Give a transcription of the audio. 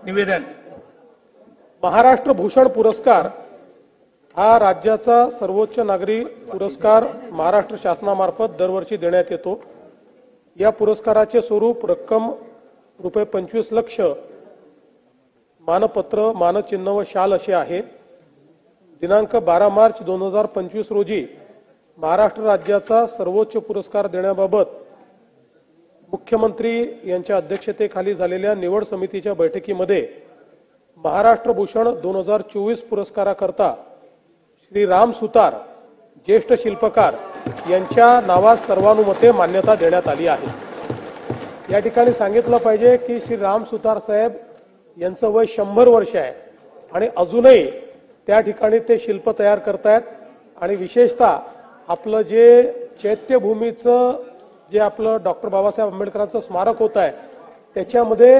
निवेदन. महाराष्ट्र भूषण पुरस्कार हा राज्याचा सर्वोच्च नागरी पुरस्कार महाराष्ट्र शासनामार्फत दरवर्षी देण्यात येतो. या पुरस्काराचे स्वरूप रक्कम रुपये 25 लाख, मानपत्र, मानचिन्ह व शाल असे आहे. दिनांक 12 मार्च 2025 रोजी महाराष्ट्र राज्याचा सर्वोच्च पुरस्कार देण्याबाबत मुख्यमंत्री यांच्या अध्यक्षतेखाली झालेल्या निवड समितीच्या बैठकीमध्ये महाराष्ट्र भूषण 2024 पुरस्काराकरता श्री राम सुतार ज्येष्ठ शिल्पकार यांच्या नावास सर्वानुमते मान्यता देण्यात आली आहे. या ठिकाणी सांगितलं पाहिजे की श्री राम सुतार साहेब यांचं वय 100 वर्ष आहे आणि अजूनही त्या ठिकाणी ते शिल्प तयार करतायत. आणि विशेषतः आपलं जे चैत्यभूमीचं जे आपलं डॉक्टर बाबासाहेब आंबेडकरांचं स्मारक होत आहे त्याच्यामध्ये